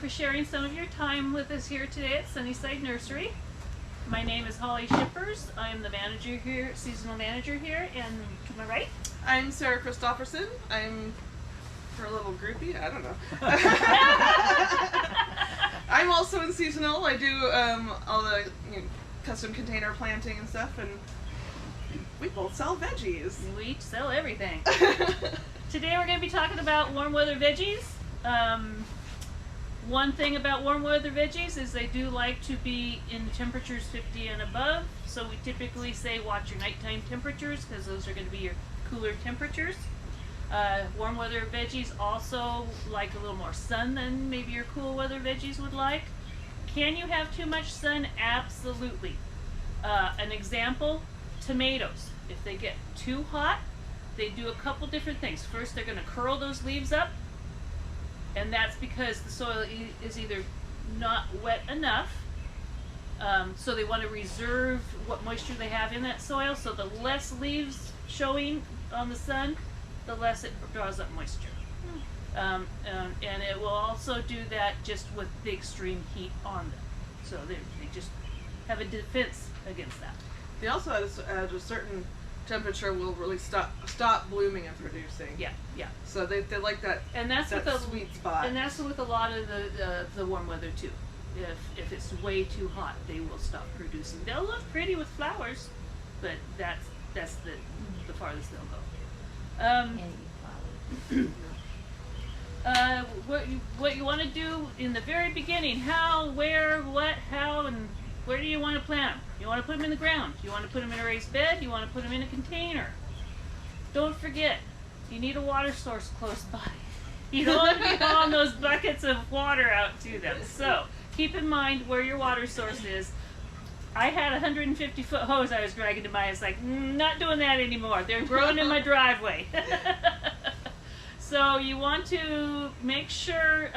for sharing some of your time with us here today at Sunnyside Nursery. My name is Holly Shippers. I'm the manager here, seasonal manager here, and to my right? I'm Sarah Christopherson. I'm her little groupie. I don't know. I'm also in seasonal. I do all the custom container planting and stuff, and we both sell veggies. We each sell everything. Today we're going to be talking about warm weather veggies. One thing about warm weather veggies is they do like to be in temperatures 50 and above. So we typically say watch your nighttime temperatures because those are going to be your cooler temperatures. Warm weather veggies also like a little more sun than maybe your cool weather veggies would like. Can you have too much sun? Absolutely. An example, tomatoes. If they get too hot, they do a couple different things. First, they're going to curl those leaves up, and that's because the soil is either not wet enough, so they want to reserve what moisture they have in that soil, so the less leaves showing on the sun, the less it draws up moisture. And it will also do that just with the extreme heat on them. So they just have a defense against that. They also at a certain temperature will really stop blooming and producing. Yeah. So they like that. And that's that with sweet spot. And that's with a lot of the warm weather too. If it's way too hot, they will stop producing. They'll look pretty with flowers, but that's the farthest they'll go. What you want to do in the very beginning: how, where, what, how, and where do you want to plant them? You want to put them in the ground. You want to put them in a raised bed. You want to put them in a container. Don't forget, you need a water source close by. You don't want to be hauling those buckets of water out to them. So keep in mind where your water source is. I had a 150-foot hose I was dragging to my. It's like, not doing that anymore. They're growing in my driveway. So you want to make sure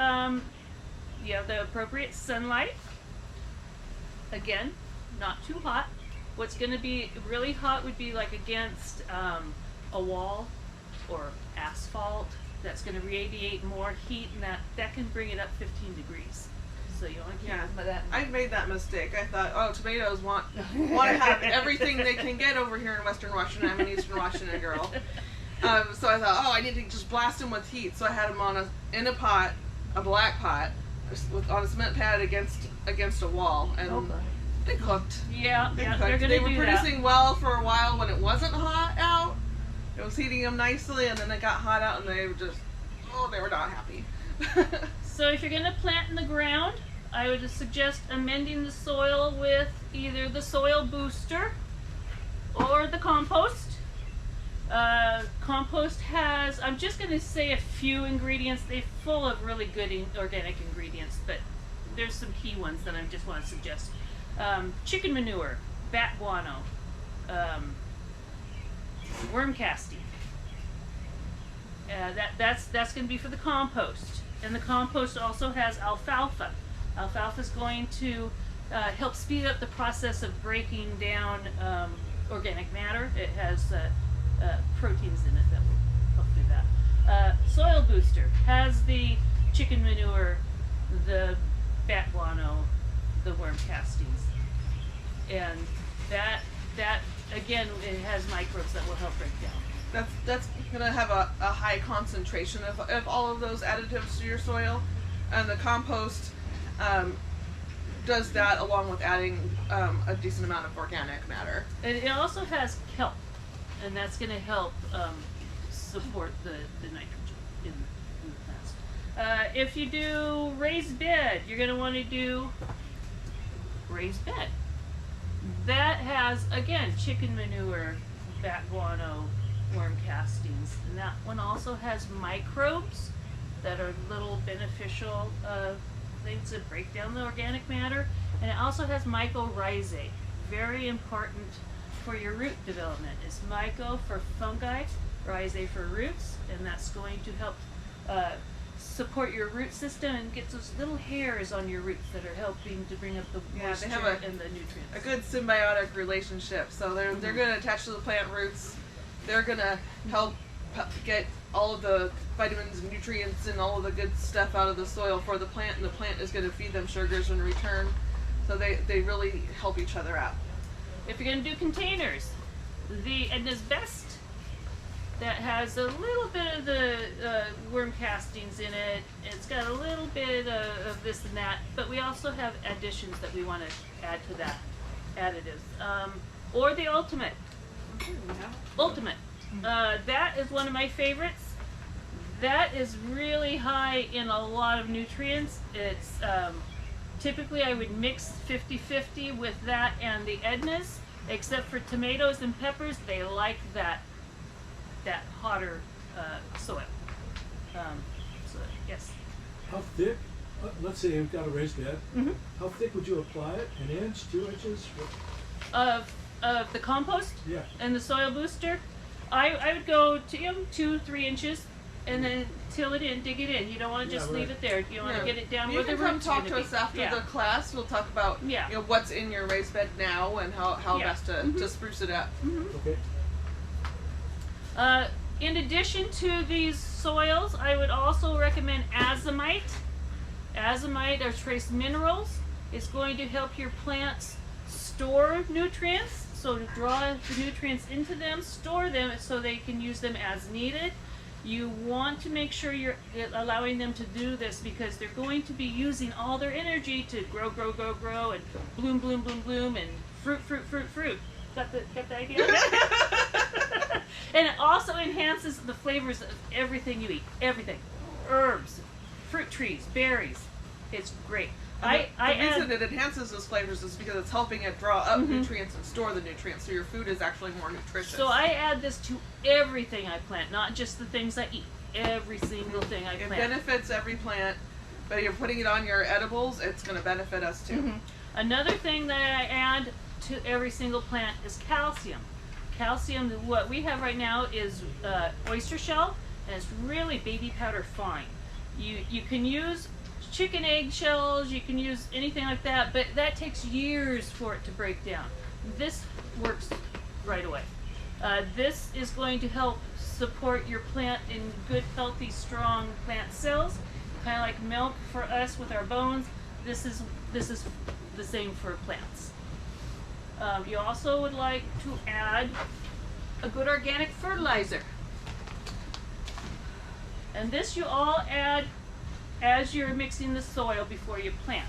you have the appropriate sunlight. Again, not too hot. What's going to be really hot would be like against a wall or asphalt. That's going to radiate more heat, and that can bring it up 15 degrees. So you want to keep that. I've made that mistake. I thought, oh, tomatoes want to have everything they can get over here in Western Washington. I'm an Eastern Washington girl. So I thought, oh, I need to just blast them with heat. So I had them in a pot, a black pot, on a cement pad against a wall, and they cooked. Yeah, they were producing well for a while when it wasn't hot out. It was heating them nicely, and then it got hot out, and they were they were not happy. So if you're going to plant in the ground, I would suggest amending the soil with either the soil booster or the compost. Compost has, I'm just going to say a few ingredients. They're full of really good organic ingredients, but there's some key ones that I just want to suggest. Chicken manure, bat guano, worm casting. That's going to be for the compost. And the compost also has alfalfa. Alfalfa is going to help speed up the process of breaking down organic matter. It has proteins in it that will help do that. Soil booster has the chicken manure, the bat guano, the worm castings, and that again, it has microbes that will help break down. That's gonna have a high concentration of all of those additives to your soil, and the compost does that along with adding a decent amount of organic matter. And it also has kelp, and that's going to help support the nitrogen in the plants. If you do raised bed, you're going to want to do raised bed. That has, again, chicken manure, bat guano, worm castings, and that one also has microbes that are little beneficial things that break down the organic matter, and it also has mycorrhizae, very important for your root development. It's myco for fungi, rhizae for roots, and that's going to help support your root system and get those little hairs on your roots that are helping to bring up the moisture and the nutrients. A good symbiotic relationship. So they're going to attach to the plant roots. They're going to help get all of the vitamins and nutrients and all of the good stuff out of the soil for the plant, and the plant is going to feed them sugars in return. So they really help each other out. If you're going to do containers, the Edna's Best that has a little bit of the worm castings in it. It's got a little bit of this and that, but we also have additions that we want to add to that additives. Or the Ultimate. Ultimate. That is one of my favorites. That is really high in a lot of nutrients. It's typically I would mix 50-50 with that and the Edna's, except for tomatoes and peppers. They like that hotter soil. So yes. How thick? Let's say you've got a raised bed. Mm-hmm. How thick would you apply it? An inch, 2 inches? Of the compost Yeah. and the soil booster, I would go to 2-3 inches and then till it in, dig it in. You don't want to just leave it there. You want to get it down where the roots are You can come talk gonna to be. us after the class. We'll talk about what's in your raised bed now and how best to spruce it up. Okay. In addition to these soils, I would also recommend azomite. Azomite or trace minerals is going to help your plants store nutrients. So to draw the nutrients into them, store them so they can use them as needed. You want to make sure you're allowing them to do this because they're going to be using all their energy to grow, and bloom, and fruit. Got the idea? And it also enhances the flavors of everything you eat. Everything. Herbs, fruit trees, berries. It's great. The reason it enhances those flavors is because it's helping it draw up nutrients and store the nutrients, so your food is actually more nutritious. So I add this to everything I plant, not just the things I eat. Every single thing I plant. It benefits every plant, but you're putting it on your edibles, it's going to benefit us too. Another thing that I add to every single plant is calcium. Calcium, what we have right now is oyster shell, and it's really baby powder fine. You can use chicken egg shells, you can use anything like that, but that takes years for it to break down. This works right away. This is going to help support your plant in good, healthy, strong plant cells. Kind of like milk for us with our bones. This is the same for plants. You also would like to add a good organic fertilizer. And this you all add as you're mixing the soil before you plant.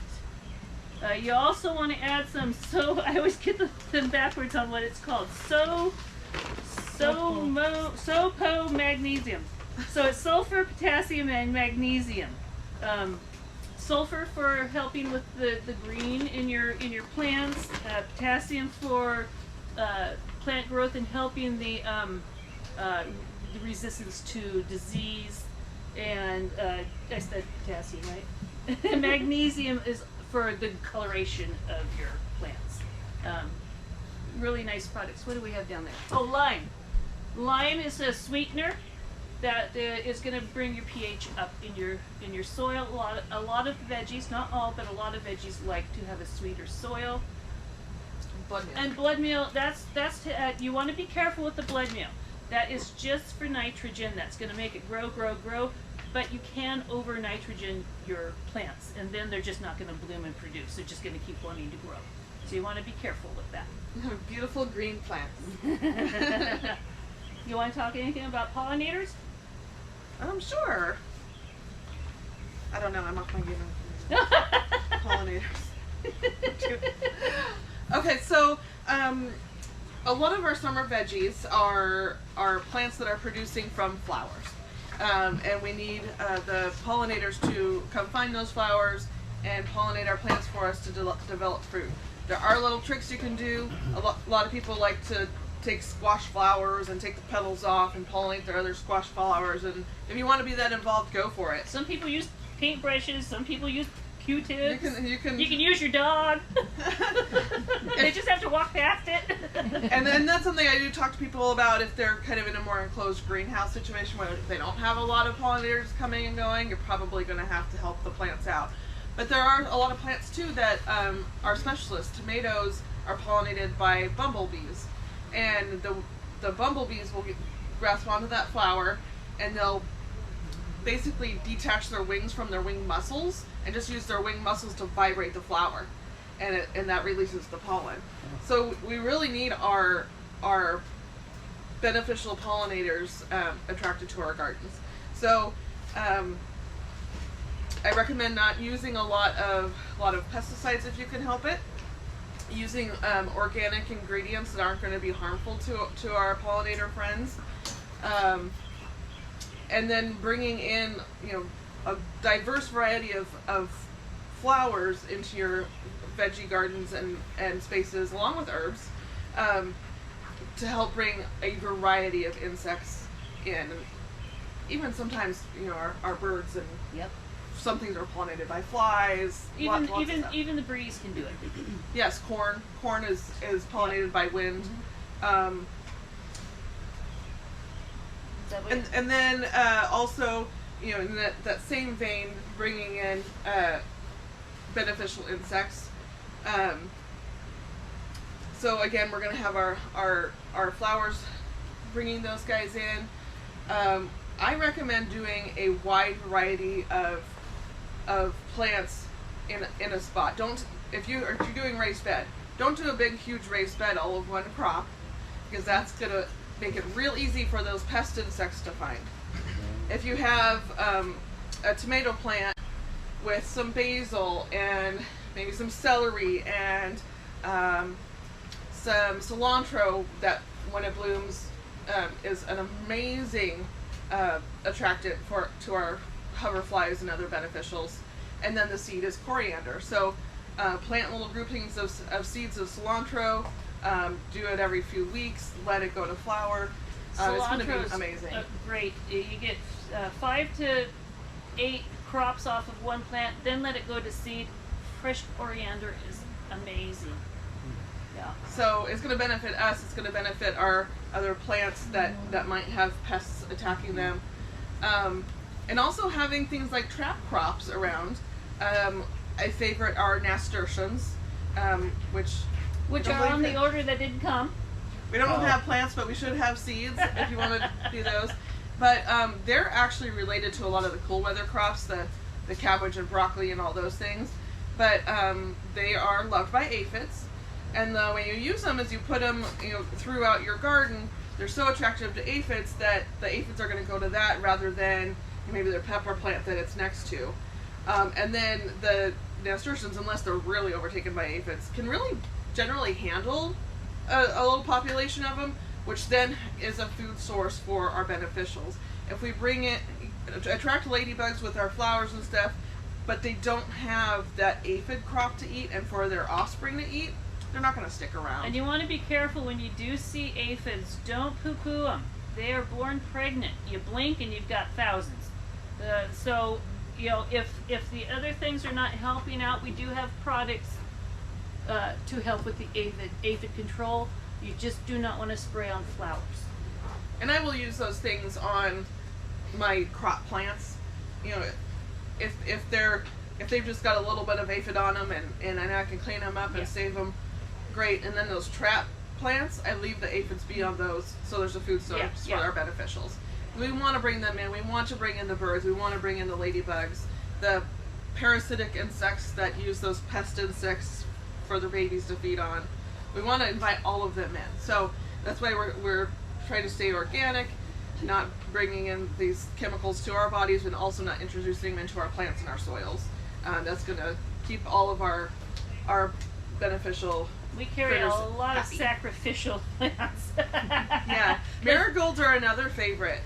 You also want to add some, I always get them backwards on what it's called, Sopo magnesium. So it's sulfur, potassium, and magnesium. Sulfur for helping with the green in your plants, potassium for plant growth and helping the resistance to disease, and I said potassium, right? Magnesium is for the coloration of your plants. Really nice products. What do we have down there? Oh, lime. Lime is a sweetener that is going to bring your pH up in your soil. A lot of veggies, not all, but a lot of veggies like to have a sweeter soil. Blood meal. And blood meal, that's to add. You want to be careful with the blood meal. That is just for nitrogen. That's going to make it grow. But you can over nitrogen your plants, and then they're just not going to bloom and produce. They're just going to keep wanting to grow. So you want to be careful with that. Beautiful green plants. You want to talk anything about pollinators? Sure. I don't know. I'm off my game on pollinators. Okay, so a lot of our summer veggies are plants that are producing from flowers. And we need the pollinators to come find those flowers and pollinate our plants for us to develop fruit. There are little tricks you can do. A lot of people like to take squash flowers and take the petals off and pollinate their other squash flowers. And if you want to be that involved, go for it. Some people use paintbrushes. Some people use Q-tips. You can use your dog. They just have to walk past it. And then that's something I do talk to people about if they're kind of in a more enclosed greenhouse situation where they don't have a lot of pollinators coming and going. You're probably going to have to help the plants out. But there are a lot of plants too that are specialists. Tomatoes are pollinated by bumblebees, and the bumblebees will grasp onto that flower, and they'll basically detach their wings from their wing muscles and just use their wing muscles to vibrate the flower, and that releases the pollen. So we really need our beneficial pollinators attracted to our gardens. So I recommend not using a lot of pesticides if you can help it. Using organic ingredients that aren't going to be harmful to our pollinator friends, and then bringing in a diverse variety of flowers into your veggie gardens and spaces, along with herbs, to help bring a variety of insects in. And even sometimes our birds and Yep. some things are pollinated by flies. lots of stuff. Even the breeze can do it. Yes, corn. Corn is pollinated by wind. Is that what And then also, in that same vein, bringing in beneficial insects. So again, we're going to have our flowers, bringing those guys in. I recommend doing a wide variety of plants in a spot. If you're doing raised bed, don't do a big huge raised bed all of one crop, because that's gonna make it real easy for those pest insects to find. If you have a tomato plant with some basil and maybe some celery and some cilantro, that when it blooms is an amazing attractant to our hoverflies and other beneficials. And then the seed is coriander. So plant little groupings of seeds of cilantro. Do it every few weeks. Let it go to flower. It's going to be Cilantro's amazing. Great. You get 5 to 8 crops off of one plant, then let it go to seed. Fresh coriander is amazing. Yeah. So it's going to benefit us. It's going to benefit our other plants that might have pests attacking them. And also having things like trap crops around. I favorite our nasturtiums, which Are on the order that didn't come. we don't have plants, but we should have seeds if you want to do those. But they're actually related to a lot of the cool weather crops, the cabbage and broccoli and all those things. But they are loved by aphids, and the way you use them is you put them throughout your garden. They're so attractive to aphids that the aphids are going to go to that rather than maybe their pepper plant that it's next to. And then the nasturtiums, unless they're really overtaken by aphids, can really generally handle a little population of them, which then is a food source for our beneficials. If we attract ladybugs with our flowers and stuff, but they don't have that aphid crop to eat and for their offspring to eat, they're not going to stick around. And you want to be careful when you do see aphids. Don't poo-poo them. They are born pregnant. You blink and you've got thousands. So if the other things are not helping out, we do have products to help with the aphid control. You just do not want to spray on flowers. And I will use those things on my crop plants. If they've just got a little bit of aphid on them and I can clean them up and save them, great. And then those trap plants, I leave the aphids be on those, so there's a food source for our beneficials. We want to bring them in. We want to bring in the birds. We want to bring in the ladybugs, the parasitic insects that use those pest insects for their babies to feed on. We want to invite all of them in. So that's why we're trying to stay organic, not bringing in these chemicals to our bodies, and also not introducing them into our plants and our soils. That's going to keep all of our beneficial. We carry a critters lot happy. of sacrificial plants. Yeah, marigolds are another favorite.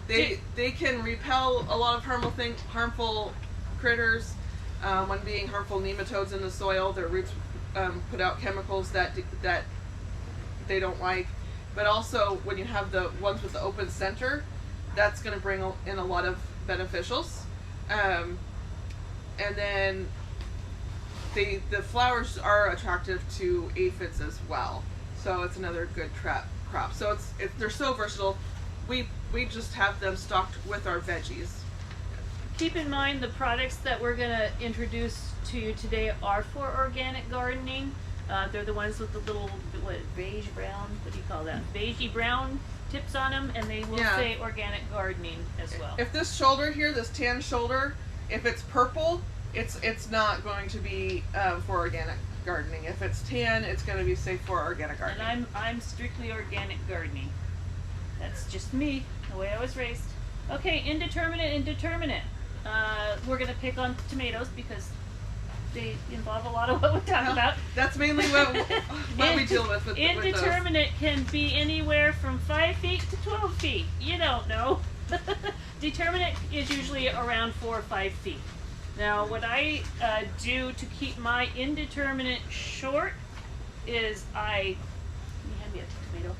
They can repel a lot of harmful critters. One being harmful nematodes in the soil. Their roots put out chemicals that they don't like. But also, when you have the ones with the open center, that's going to bring in a lot of beneficials. And then the flowers are attractive to aphids as well. So it's another good crop. So they're so versatile. We just have them stocked with our veggies. Keep in mind the products that we're going to introduce to you today are for organic gardening. They're the ones with the little beige brown, what do you call that? Beigey brown tips on them, and they will Yeah. say organic gardening as well. If this shoulder here, this tan shoulder, if it's purple, it's not going to be for organic gardening. If it's tan, it's going to be safe for organic And gardening. I'm strictly organic gardening. That's just me, the way I was raised. Okay, indeterminate. We're gonna pick on tomatoes because they involve a lot of what we talk about. That's mainly what we deal with those. Indeterminate can be anywhere from 5 feet to 12 feet. You don't know. Determinate is usually around 4 or 5 feet. Now, what I do to keep my indeterminate short is let me hand me a tomato.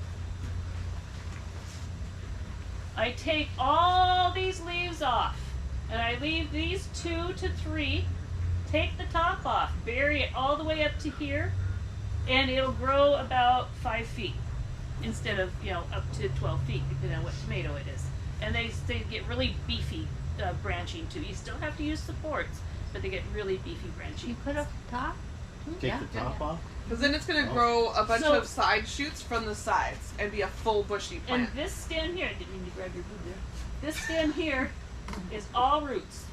I take all these leaves off, and I leave these 2 to 3. Take the top off, bury it all the way up to here, and it'll grow about 5 feet instead of up to 12 feet, depending on what tomato it is. And they get really beefy branching too. You still have to use supports, but they get really beefy branching. You put up the top? Take the top off? Because then it's going to grow a bunch So- of side shoots from the sides and be a full bushy And plant. this stem here, I didn't mean to grab your boob there. This stem here is all roots.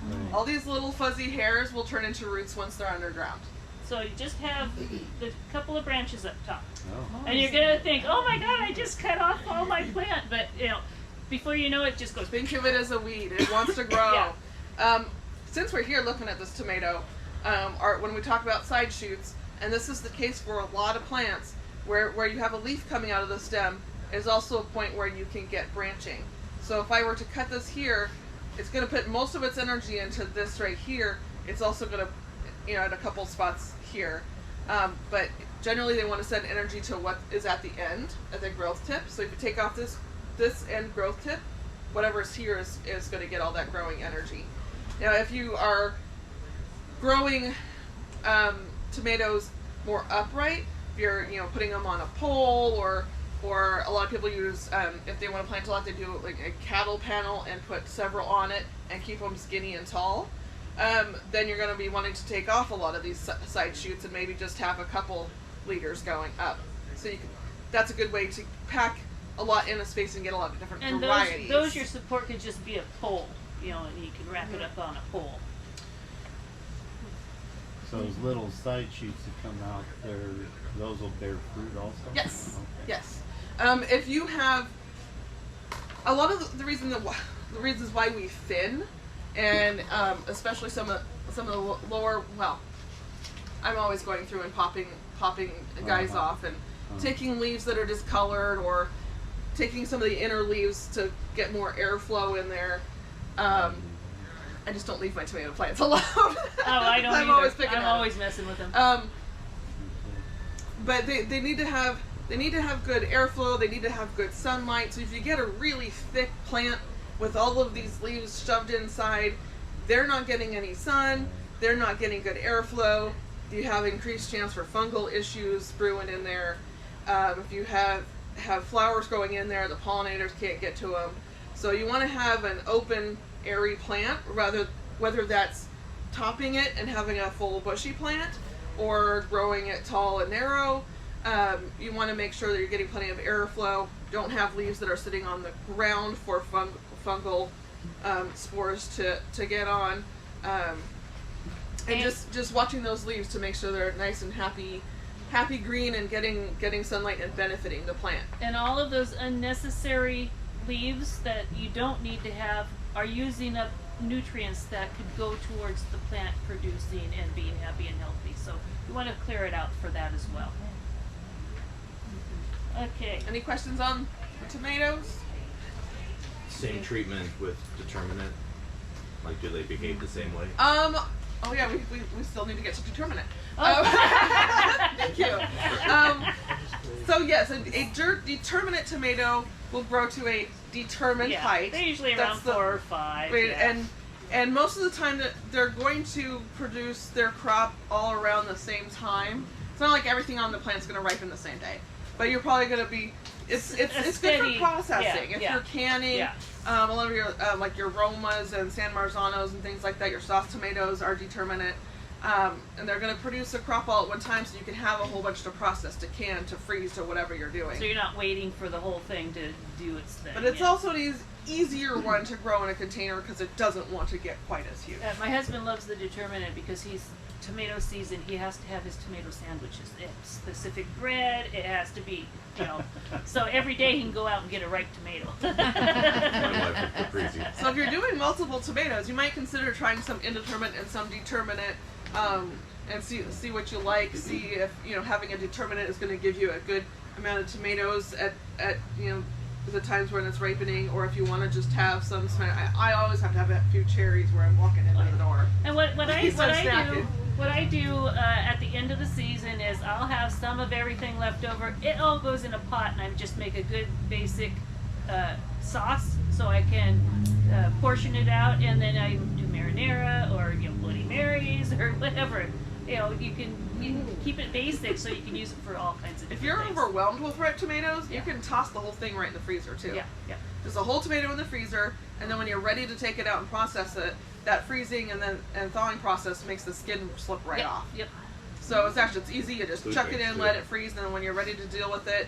Right. All these little fuzzy hairs will turn into roots once they're underground. So you just have the couple of branches up top. Oh. And you're gonna think, oh my god, I just cut off all my plant. But before you know it, just goes. Think of it as a weed. It wants to grow. Yeah. Since we're here looking at this tomato, when we talk about side shoots, and this is the case for a lot of plants, where you have a leaf coming out of the stem, is also a point where you can get branching. So if I were to cut this here, it's going to put most of its energy into this right here. It's also going to, at a couple spots here. But generally they want to send energy to what is at the end, at the growth tip. So if you take off this end growth tip, whatever's here is going to get all that growing energy. Now if you are growing tomatoes more upright, if you're putting them on a pole, or a lot of people use, if they want to plant a lot, they do like a cattle panel and put several on it and keep them skinny and tall. Then you're going to be wanting to take off a lot of these side shoots and maybe just have a couple leaders going up. So that's a good way to pack a lot in a space and get a lot of different And varieties. those your support could just be a pole, and you can wrap it up on a pole. So those little side shoots that come out there, those will bear fruit also? Yes. Okay. Yes. If you have a lot of the reasons why we thin, and especially some of the lower, well, I'm always going through and popping guys Uh-huh. off and taking leaves that are discolored, or taking some of the inner leaves to get more airflow in there. I just don't leave my tomato plants alone. Oh, I don't I'm either. always picking I'm at always them. messing with them. But they need to have good airflow. They need to have good sunlight. So if you get a really thick plant with all of these leaves shoved inside, they're not getting any sun. They're not getting good airflow. You have increased chance for fungal issues brewing in there. If you have flowers growing in there, the pollinators can't get to them. So you want to have an open, airy plant, whether that's topping it and having a full bushy plant, or growing it tall and narrow. You want to make sure that you're getting plenty of airflow. Don't have leaves that are sitting on the ground for fungal spores to get on. And just watching those leaves to make sure they're nice and happy green and getting sunlight and benefiting the plant. And all of those unnecessary leaves that you don't need to have are using up nutrients that could go towards the plant producing and being happy and healthy. So you want to clear it out for that as well. Okay. Any questions on tomatoes? Same treatment with determinate? Like, do they behave the same way? Oh yeah, we still need to get to determinate. Oh. Thank you. So yes, a determinate tomato will grow to a determined Yeah, height. they're usually around That's the- 4 or 5. Right, yeah. and most of the time that they're going to produce their crop all around the same time. It's not like everything on the plant's going to ripen the same day, but you're probably going to be. It's good steady- for processing. yeah, If yeah. you're canning, Yeah. a lot of your like your Romas and San Marzanos and things like that, your soft tomatoes are determinate. And they're going to produce a crop all at one time, so you can have a whole bunch to process, to can, to freeze, to whatever you're doing. So you're not waiting for the whole thing to do its thing. But it's yeah. also an easier one to grow in a container because it doesn't want to get quite as huge. My husband loves the determinant because he's tomato season. He has to have his tomato sandwiches. It's specific bread. It has to be, So every day he can go out and get a ripe tomato. My wife with Caprese. So if you're doing multiple tomatoes, you might consider trying some indeterminate and some determinate, and see what you like. See if having a determinate is going to give you a good amount of tomatoes at the times when it's ripening, or if you want to just have some. I always have to have a few cherries where I'm walking into the door. And what I He's so do snacking. what I do at the end of the season is I'll have some of everything left over. It all goes in a pot, and I just make a good basic sauce, so I can portion it out, and then I do marinara or Bloody Marys or whatever. You can keep it basic so you can use it for all kinds of. If you're things. overwhelmed with ripe tomatoes, Yeah. you can toss the whole thing right in the freezer too. Yeah, yeah. Just a whole tomato in the freezer, and then when you're ready to take it out and process it, that freezing and thawing process makes the skin slip right Yep, off. Yep. So it's easy. You just Food chuck it waste, in, too. let it freeze, and then when you're ready to deal with it,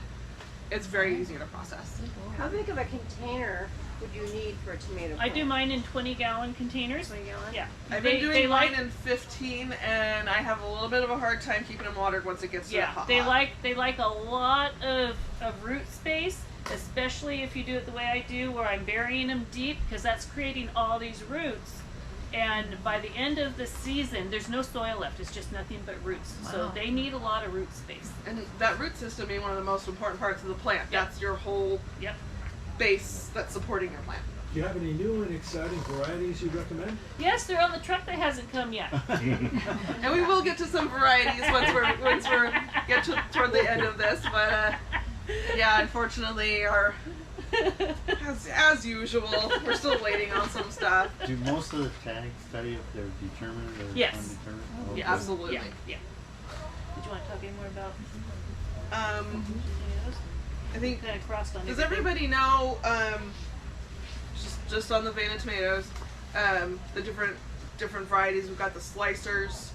it's very easy to process. How big of a container would you need for a tomato I plant? do mine in 20-gallon containers. 20 gallon? Yeah. I've They- been they doing mine like- in 15, and I have a little bit of a hard time keeping them watered once it gets to Yeah, that hot. they like a lot of root space, especially if you do it the way I do, where I'm burying them deep, because that's creating all these roots. And by the end of the season, there's no soil left. It's just nothing but roots. So Wow. they need a lot of root space. And that root system being one of the most important parts of the plant. Yep. That's your whole Yep. base that's supporting your plant. Do you have any new and exciting varieties you recommend? Yes, they're on the truck that hasn't come yet. And we will get to some varieties once we're get toward the end of this, but yeah, unfortunately, as usual, we're still waiting on some stuff. Do most of the tags say if they're determined or Yes. undetermined? Yeah, Okay. Absolutely. Yeah, yeah. Did you want to talk any more about I think. kind of crossed on Does everything? everybody know? Just on the vein of tomatoes, the different varieties. We've got the slicers,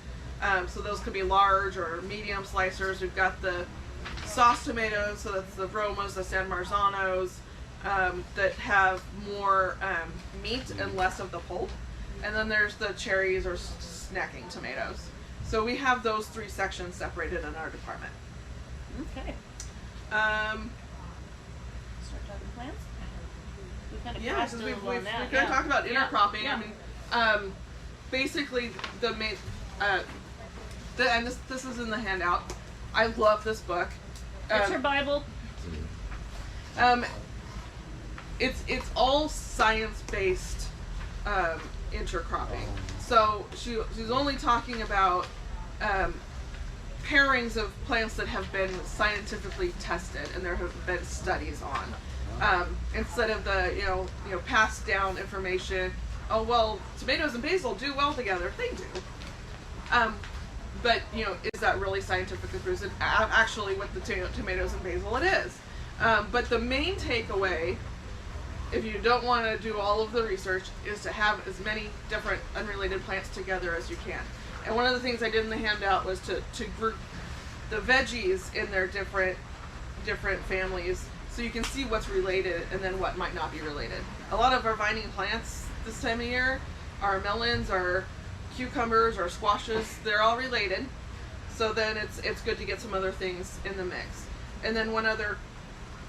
so those could be large or medium slicers. We've got the sauce tomatoes, so that's the Romas, the San Marzanos, that have more meat and less of the pulp. And then there's the cherries or snacking tomatoes. So we have those three sections separated in our department. Okay. Start talking plants? We kind of Yeah, crossed because a we've little on that. kind of talked about Yeah, intercropping. yeah. I mean, basically the main, and this is in the handout. I love this book. It's her Bible. It's all science based intercropping. So she's only talking about pairings of plants that have been scientifically tested and there have been studies on. Instead of the passed down information. Oh well, tomatoes and basil do well together. They do. But is that really scientifically proven? Actually, with the tomatoes and basil, it is. But the main takeaway, if you don't want to do all of the research, is to have as many different unrelated plants together as you can. And one of the things I did in the handout was to group the veggies in their different families, so you can see what's related and then what might not be related. A lot of our vining plants this time of year, our melons, our cucumbers, our squashes, they're all related. So then it's good to get some other things in the mix. And then one other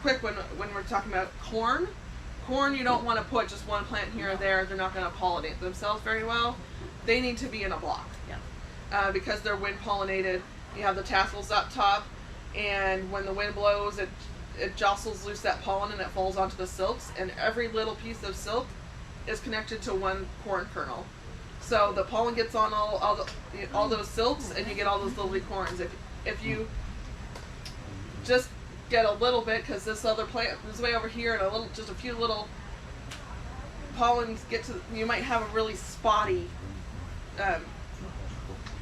quick one, when we're talking about corn, you don't want to put just one plant here or there. They're not going to pollinate themselves very well. They need to be in a block. Yeah. Because they're wind pollinated. You have the tassels up top, and when the wind blows, it jostles loose that pollen and it falls onto the silks, and every little piece of silk is connected to one corn kernel. So the pollen gets on all those silks, and you get all those lovely corns. If you just get a little bit, because this other plant is way over here, and just a few little pollens you might have a really spotty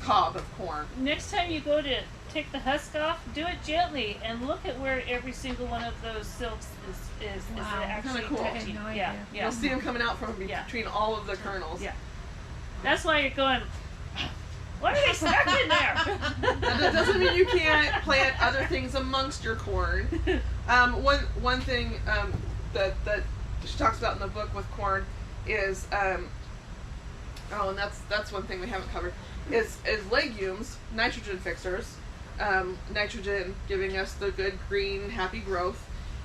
cob of corn. Next time you go to take the husk off, do it gently and look at where every single one of those silks is Wow. actually Kinda cool. I had touching. no Yeah, idea. yeah. You'll see them coming out from Yeah. between all of the kernels. Yeah. That's why you're going, Why are they stuck in there? That doesn't mean you can't plant other things amongst your corn. One thing that she talks about in the book with corn is and that's one thing we haven't covered is legumes, nitrogen fixers, nitrogen giving us the good green happy growth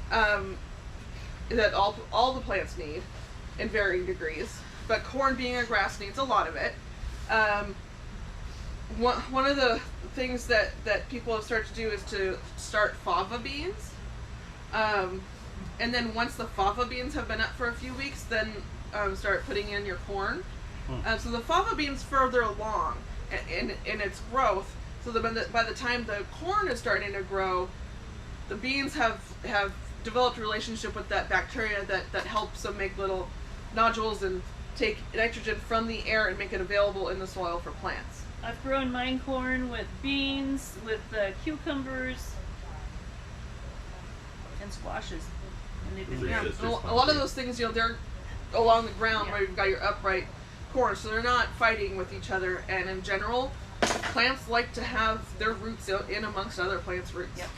that all the plants need in varying degrees. But corn being a grass needs a lot of it. One of the things that people have started to do is to start fava beans. And then once the fava beans have been up for a few weeks, then start putting in your corn. So the fava beans further along in its growth, so that by the time the corn is starting to grow, the beans have developed a relationship with that bacteria that helps them make little nodules and take nitrogen from the air and make it available in the soil for plants. I've grown mine corn with beans, with cucumbers, and squashes. And they've been Yeah, Sisters a lot of those things, they're along the ground where you've got your upright corn, so they're not fighting with each other. And in general, plants like to have their roots in amongst other plants' roots. Yep.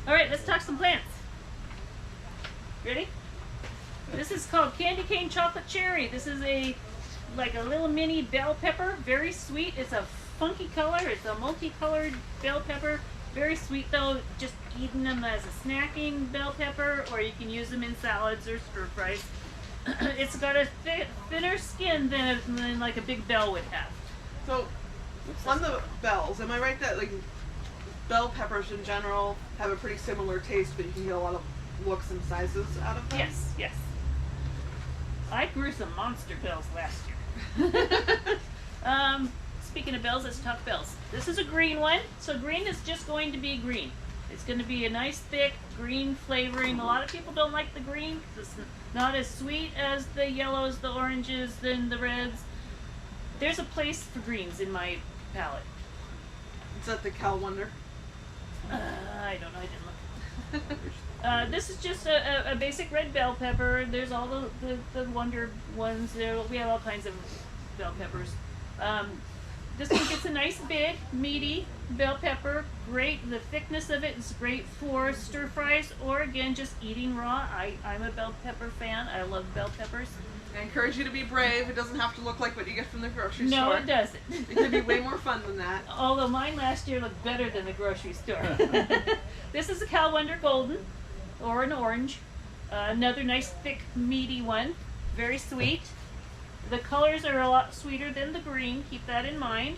All right, let's talk some plants. Ready? This is called candy cane chocolate cherry. This is like a little mini bell pepper, very sweet. It's a funky color. It's a multicolored bell pepper. Very sweet though, just eating them as a snacking bell pepper, or you can use them in salads or stir fries. It's got a thinner skin than like a big bell would have. So, on the bells, am I right that like bell peppers in general have a pretty similar taste, but you can get a lot of looks and sizes out of them? Yes, yes. I grew some monster bells last year. Speaking of bells, let's talk bells. This is a green one. So green is just going to be green. It's going to be a nice thick green flavoring. A lot of people don't like the green because it's not as sweet as the yellows, the oranges, then the reds. There's a place for greens in my palette. Is that the Cal Wonder? I don't know. I didn't look. This is just a basic red bell pepper. There's all the wonder ones. We have all kinds of bell peppers. This one gets a nice big, meaty bell pepper. Great. The thickness of it is great for stir fries or, again, just eating raw. I'm a bell pepper fan. I love bell peppers. I encourage you to be brave. It doesn't have to look like what you get from the grocery No, store. it doesn't. It can be way more fun than that. Although mine last year looked better than the grocery store. This is a Cal Wonder Golden, or an orange. Another nice, thick, meaty one. Very sweet. The colors are a lot sweeter than the green. Keep that in mind.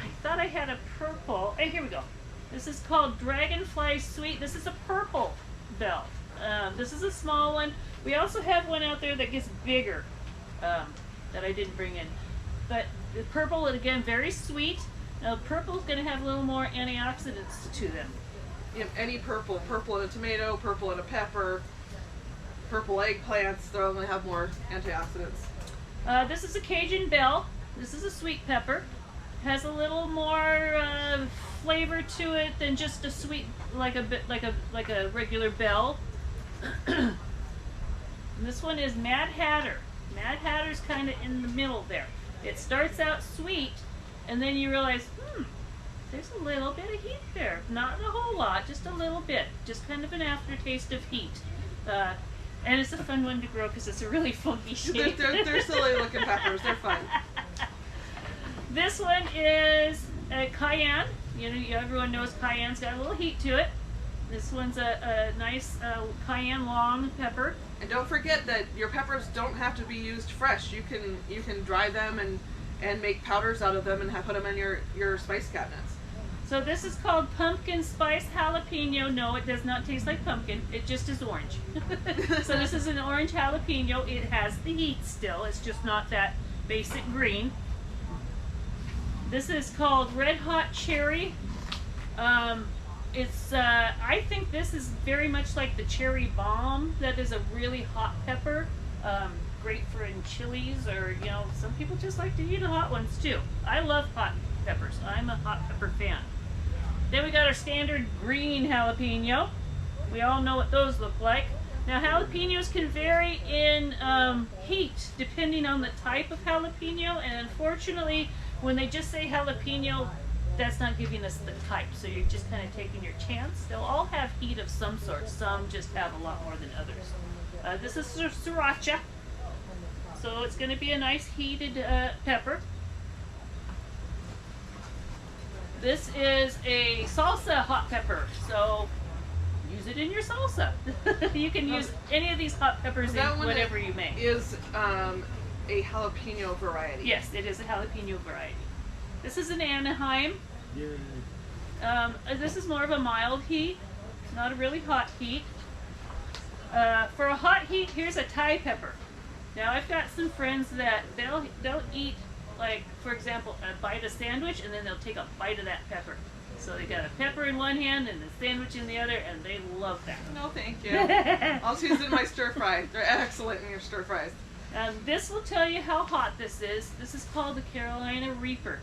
I thought I had a purple. Hey, here we go. This is called Dragonfly Sweet. This is a purple bell. This is a small one. We also have one out there that gets bigger that I didn't bring in. But the purple, again, very sweet. Now, purple is going to have a little more antioxidants to them. You have any purple in a tomato, purple in a pepper, purple eggplants, they'll only have more antioxidants. This is a Cajun bell. This is a sweet pepper. Has a little more flavor to it than just a sweet, like a regular bell. And this one is Mad Hatter. Mad Hatter's kind of in the middle there. It starts out sweet, and then you realize, there's a little bit of heat there. Not a whole lot, just a little bit. Just kind of an aftertaste of heat. And it's a fun one to grow because it's a really funky shape. They're silly looking peppers. They're fun. This one is a cayenne. Everyone knows cayenne's got a little heat to it. This one's a nice cayenne long pepper. And don't forget that your peppers don't have to be used fresh. You can dry them and make powders out of them and put them in your spice cabinets. So this is called pumpkin spice jalapeno. No, it does not taste like pumpkin. It just is orange. So this is an orange jalapeno. It has the heat still. It's just not that basic green. This is called red hot cherry. I think this is very much like the cherry bomb. That is a really hot pepper. Great for in chilies, or some people just like to eat the hot ones too. I love hot peppers. I'm a hot pepper fan. Then we got our standard green jalapeno. We all know what those look like. Now jalapenos can vary in heat depending on the type of jalapeno, and unfortunately When they just say jalapeno, that's not giving us the type, so you're just kind of taking your chance. They'll all have heat of some sort. Some just have a lot more than others. This is sriracha, so it's going to be a nice heated pepper. This is a salsa hot pepper, so use it in your salsa. You can use any of these hot peppers in That one whatever you make. is a jalapeno variety. Yes, it is a jalapeno variety. This is an Anaheim. This is more of a mild heat, not a really hot heat. For a hot heat, here's a Thai pepper. Now I've got some friends that they'll eat, like, for example, a bite of sandwich, and then they'll take a bite of that pepper. So they got a pepper in one hand and a sandwich in the other, and they love that. No, thank you. I'll use it in my stir fry. They're excellent in your stir fries. This will tell you how hot this is. This is called the Carolina Reaper.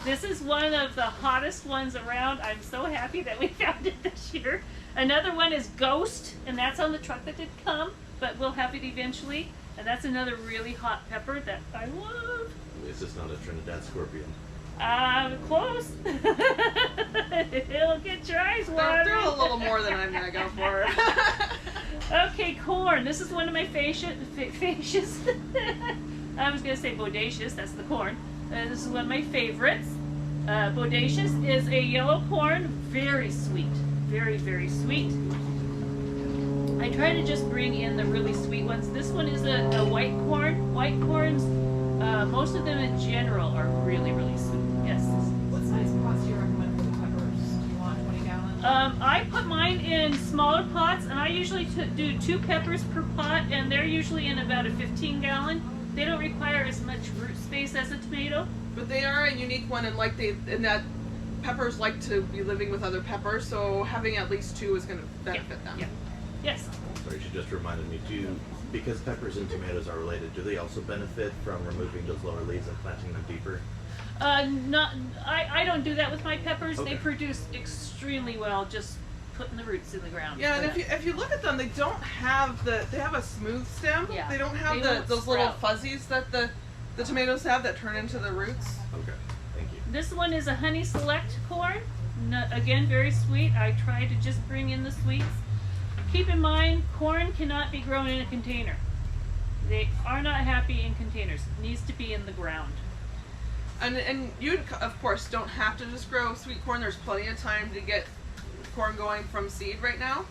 This is one of the hottest ones around. I'm so happy that we found it this year. Another one is Ghost, and that's on the truck that did come, but we'll have it eventually. And that's another really hot pepper that I love. It's just not a Trinidad scorpion. Close. It'll get your eyes watering. They're a little more than I'm gonna go for. Okay, corn. This is one of my facious. I was gonna say bodacious. That's the corn. This is one of my favorites. Bodacious is a yellow corn, very sweet, very, very sweet. I try to just bring in the really sweet ones. This one is a white corn. White corns, most of them in general are really, really sweet. Yes. What size pots do you recommend for the peppers? Do you want 20 gallons? I put mine in smaller pots, and I usually do 2 peppers per pot, and they're usually in about a 15-gallon. They don't require as much root space as a tomato. But they are a unique one, and that peppers like to be living with other peppers, so having at least 2 is going to benefit them. Yeah. Yes. Sorry, she just reminded me too, because peppers and tomatoes are related, do they also benefit from removing those lower leaves and planting them deeper? I don't do that with my peppers. Okay. They produce extremely well just putting the roots in the ground. Yeah, and if you look at them, they don't have they have a smooth stem. Yeah. They don't have They won't those little sprout. fuzzies that the tomatoes have that turn into the roots. Okay, thank you. This one is a Honey Select corn. Again, very sweet. I try to just bring in the sweets. Keep in mind, corn cannot be grown in a container. They are not happy in containers. It needs to be in the ground. And you, of course, don't have to just grow sweet corn. There's plenty of time to get corn going from seed right now.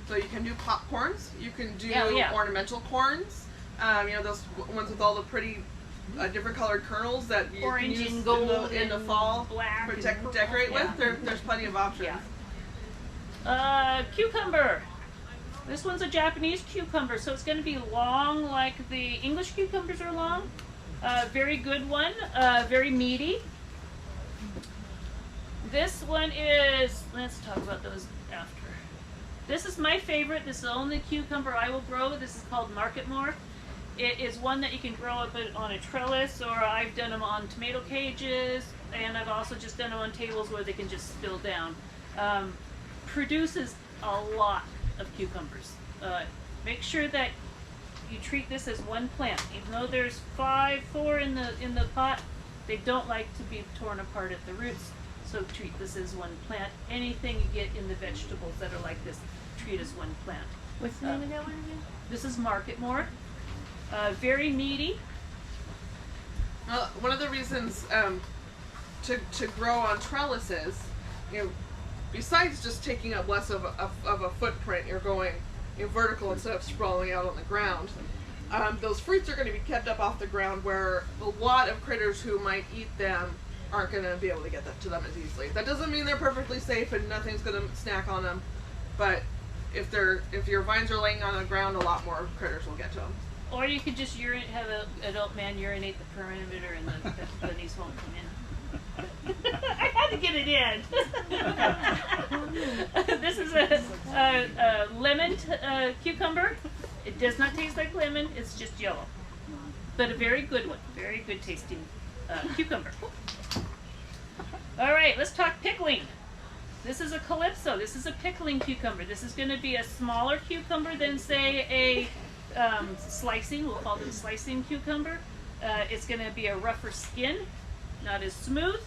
So you can do popcorns. You can do ornamental corns. Those ones with all the pretty different colored kernels that you Orange can use and gold in the and fall black for and decorate yeah. with. There's plenty of options. Yeah. Cucumber. This one's a Japanese cucumber, so it's going to be long like the English cucumbers are long. Very good one. Very meaty. This one is, let's talk about those after. This is my favorite. This is the only cucumber I will grow. This is called Marketmore. It is one that you can grow up on a trellis, or I've done them on tomato cages, and I've also just done them on tables where they can just spill down. Produces a lot of cucumbers. Make sure that you treat this as one plant. Even though there's 4 in the pot, they don't like to be torn apart at the roots. So treat this as one plant. Anything you get in the vegetables that are like this, treat as one plant. What's the name of that one again? This is Marketmore. Very meaty. One of the reasons to grow on trellises, besides just taking up less of a footprint, you're going vertical instead of sprawling out on the ground. Those fruits are going to be kept up off the ground, where a lot of critters who might eat them aren't going to be able to get to them as easily. That doesn't mean they're perfectly safe and nothing's going to snack on them, but if your vines are laying on the ground, a lot more critters will get to them. Or you could just have an adult man urinate the perimeter and the bunnies won't come in. I had to get it in. This is a lemon cucumber. It does not taste like lemon. It's just yellow. But a very good one. Very good tasting cucumber. All right, let's talk pickling. This is a Calypso. This is a pickling cucumber. This is going to be a smaller cucumber than, say, a slicing. We'll call them slicing cucumber. It's going to be a rougher skin, not as smooth.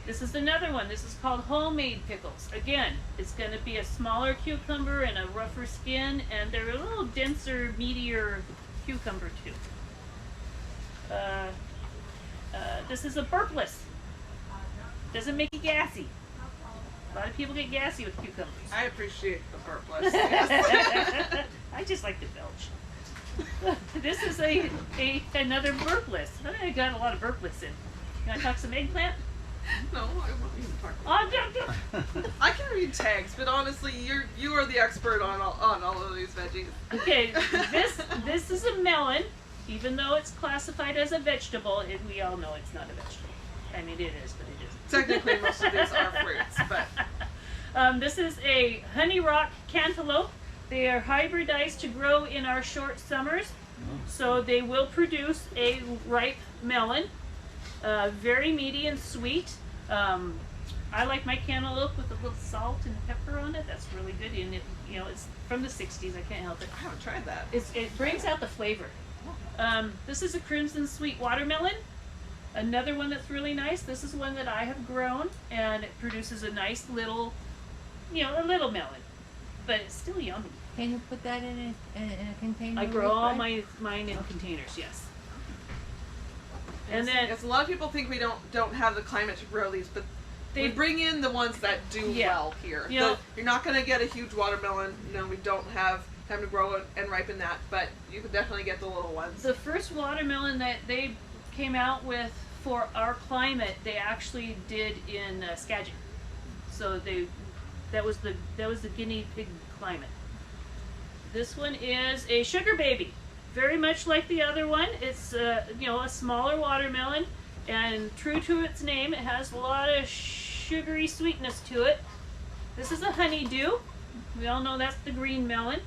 This is another one. This is called homemade pickles. Again, it's going to be a smaller cucumber and a rougher skin, and they're a little denser, meatier cucumber too. This is a burpless. Doesn't make you gassy. A lot of people get gassy with cucumbers. I appreciate the burpless. Yes. I just like to belch. This is another burpless. I got a lot of burpless in. You want to talk some eggplant? No, I won't even talk about Oh, I can read tags, but honestly, you are the expert on all of these veggies. okay, this is a melon, even though it's classified as a vegetable. We all know it's not a vegetable. I mean, it is, but it isn't. Technically, most of these are fruits, but This is a honey rock cantaloupe. They are hybridized to grow in our short summers, so they will produce a ripe melon. Very meaty and sweet. I like my cantaloupe with a little salt and pepper on it. That's really good. And it's from the 60s. I can't help it. I haven't tried that. It brings out the flavor. This is a crimson sweet watermelon. Another one that's really nice. This is one that I have grown, and it produces a nice little, a little melon, but it's still yummy. Can you put that in a container? I grow all mine in containers. Yes. And then Yes, a lot of people think we don't have the climate to grow these, but we bring in the ones that do well here. Yeah. You're not going to get a huge watermelon. We don't have time to grow it and ripen that, but you can definitely get the little ones. the first watermelon that they came out with for our climate, they actually did in Skagit. So that was the guinea pig climate. This one is a sugar baby, very much like the other one. It's a smaller watermelon, and true to its name, it has a lot of sugary sweetness to it. This is a honeydew. We all know that's the green melon.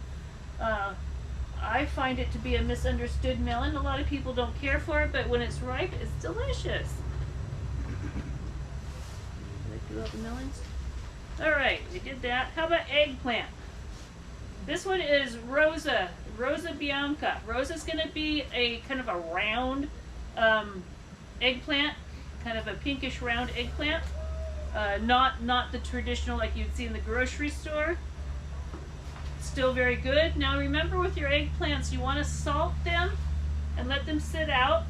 I find it to be a misunderstood melon. A lot of people don't care for it, but when it's ripe, it's delicious. Did I do all the melons? All right, we did that. How about eggplant? This one is Rosa Bianca. Rosa's going to be a kind of a round eggplant, kind of a pinkish round eggplant. Not the traditional like you'd see in the grocery store. Still very good. Now remember, with your eggplants, you want to salt them and let them sit out,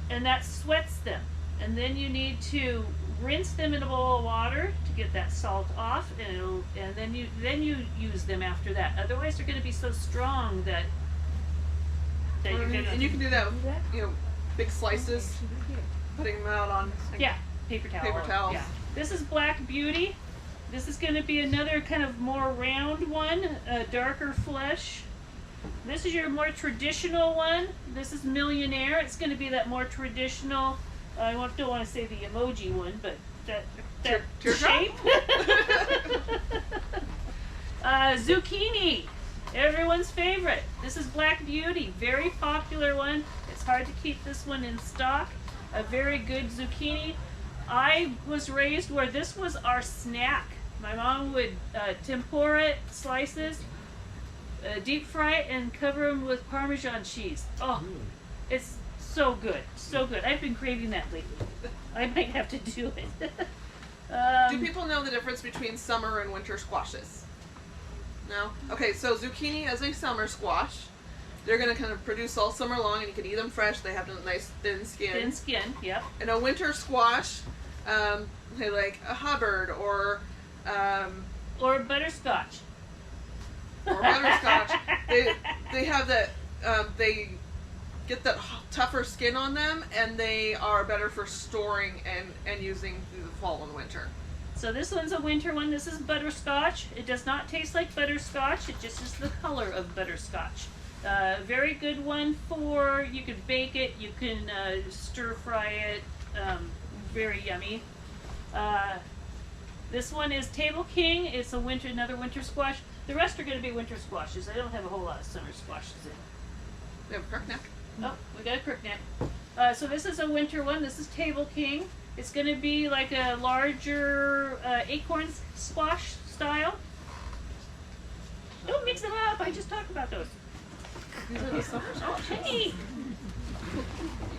and that sweats them. And then you need to rinse them in a bowl of water to get that salt off, and then you use them after that. Otherwise, they're going to be so strong that you're gonna, and you can do that with big slices, putting them out on paper towel. paper towels. Yeah. This is Black Beauty. This is going to be another kind of more round one, darker flesh. This is your more traditional one. This is Millionaire. It's going to be that more traditional. I don't want to say the emoji one, but that shape. Zucchini, everyone's favorite. This is Black Beauty, very popular one. It's hard to keep this one in stock. A very good zucchini. I was raised where this was our snack. My mom would tempura slices, deep fry it, and cover them with Parmesan cheese. Oh, it's so good, so good. I've been craving that lately. I might have to do it. Do people know the difference between summer and winter squashes? No? Okay, so zucchini is a summer squash. They're going to kind of produce all summer long, and you can eat them fresh. They have a nice thin skin. Thin skin, yep. And a winter squash, like a Hubbard or butterscotch. Or butterscotch. They have that. They get that tougher skin on them, and they are better for storing and using through the fall and winter. So this one's a winter one. This is butterscotch. It does not taste like butterscotch. It just is the color of butterscotch. Very good one for, you could bake it, you can stir fry it. Very yummy. This one is Table King. It's another winter squash. The rest are going to be winter squashes. I don't have a whole lot of summer squashes in. We have a crookneck. Oh, we got a crookneck. So this is a winter one. This is Table King. It's going to be like a larger acorn squash style. Don't mix them up. I just talked about those. These are the summer squash. Hey! You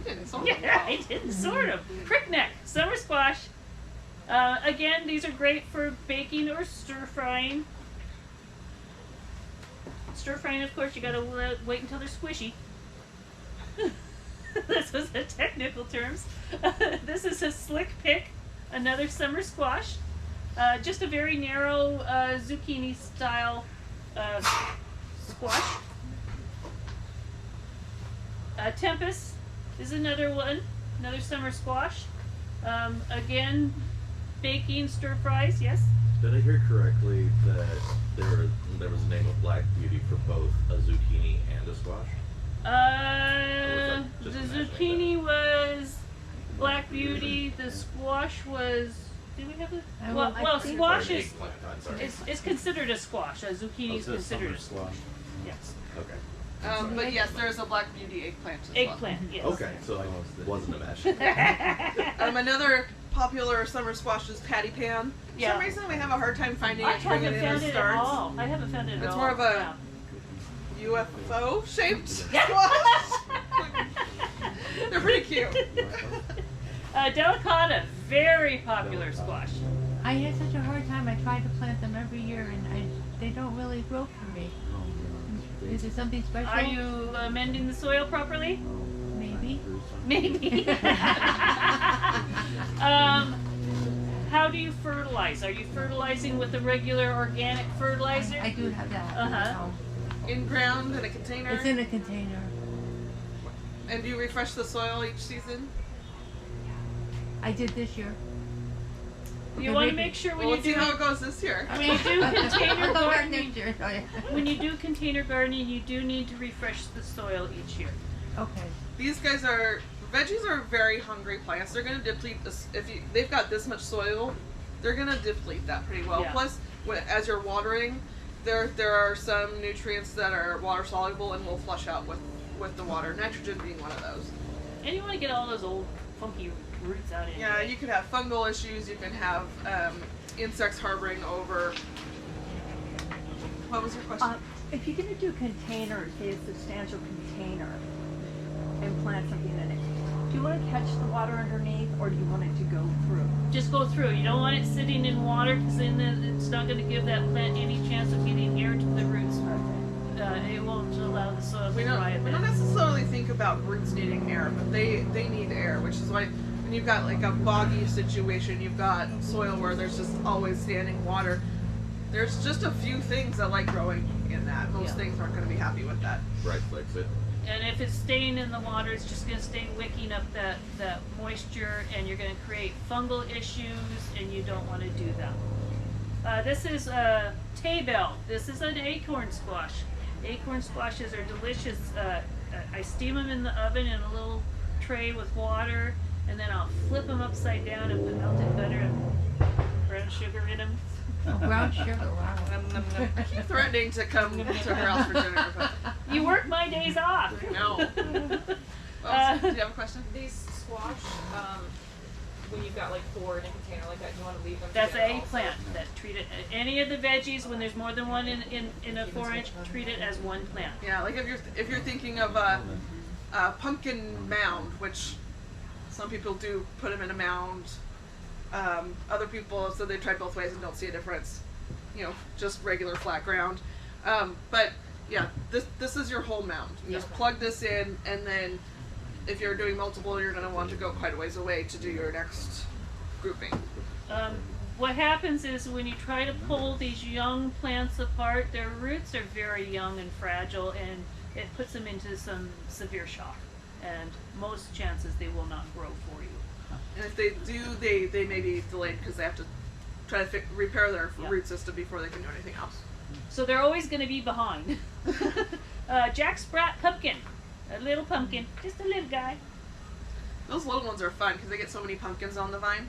didn't sort them Yeah, well. I did sort of. Crickneck, summer squash. Again, these are great for baking or stir frying. Stir frying, of course, you gotta wait until they're squishy. This was the technical terms. This is a slick pick, another summer squash. Just a very narrow zucchini style squash. Tempest is another one, another summer squash. Again, baking, stir fries, yes? Did I hear correctly that there was a name of Black Beauty for both a zucchini and a squash? The just imagining zucchini was Black Beauty, the squash was, do we have a, well, I think- squash Or an is, eggplant, I'm sorry. is considered a squash, a zucchini is Oh, it's a considered summer a squash. squash. Yes. Okay. But yes, there's a Black Beauty eggplant as Eggplant, yes. Okay, so I wasn't imagining. well. Another popular summer squash is patty pan. For Yeah. some reason, we have a hard time finding I it to bring it haven't in found as it at starts. all. I haven't found it at all. It's more of a Yeah. UFO shaped Yeah. squash. They're pretty cute. Delicata, very popular squash. I had such a hard time. I tried to plant them every year, and they don't really grow for me. Is it something special? Are you amending the soil properly? Maybe. Maybe. How do you fertilize? Are you fertilizing with a regular organic fertilizer? I do have that. Uh-huh. In ground in a container. It's in a container. And do you refresh the soil each season? I did this year. You Okay, want to maybe. make sure when Well, you let's see do how it goes this year. when you do container I'll go back gardening, next year. Oh, yeah. when you do container gardening, you do need to refresh the soil each year. Okay. These guys are veggies are very hungry plants. They're going to deplete this if they've got this much soil. They're going to deplete that pretty well. Yeah. Plus, as you're watering, there are some nutrients that are water soluble and will flush out with the water. Nitrogen being one of those. And you want to get all those old funky roots out in. Yeah, you could have fungal issues. You can have insects harboring over. What was your question? If you're going to do containers, say a substantial container, and plant something in it, do you want to catch the water underneath, or do you want it to go through? Just go through. You don't want it sitting in water because then it's not going to give that plant any chance of getting air to the roots. It won't allow the soil to We dry a don't bit. necessarily think about roots needing air, but they need air, which is why when you've got like a boggy situation, you've got soil where there's just always standing water. There's just a few things that like growing in that. Most Yeah. things aren't going to be happy with that. Right clicks it. And if it's staying in the water, it's just going to stay wicking up that moisture, and you're going to create fungal issues, and you don't want to do that. This is a Taybell. This is an acorn squash. Acorn squashes are delicious. I steam them in the oven in a little tray with water, and then I'll flip them upside down and put melted butter and brown sugar in them. Oh, brown sugar. Wow. I keep threatening to come to her house for dinner, but You work my days off. no. Uh, Do you have a question? These squash, when you've got like 4 in a container like that, you want to leave them That's together a also? plant. That treat it. Any of the veggies, when there's more than one in a 4-inch, treat it as one plant. Yeah, like if you're thinking of a pumpkin mound, which some people do put them in a mound. Other people, so they tried both ways and don't see a difference. You know, just regular flat ground. But yeah, this is your whole mound. You just plug this in, and then if you're doing multiple, you're going to want to go quite a ways away to do your next grouping. What happens is when you try to pull these young plants apart, their roots are very young and fragile, and it puts them into some severe shock. And most chances they will not grow for you. And if they do, they may be delayed because they have to try to repair their Yeah. root system before they can do anything else. So they're always going to be behind. Jack Sprat pumpkin. A little pumpkin. Just a little guy. Those little ones are fun because they get so many pumpkins on the vine.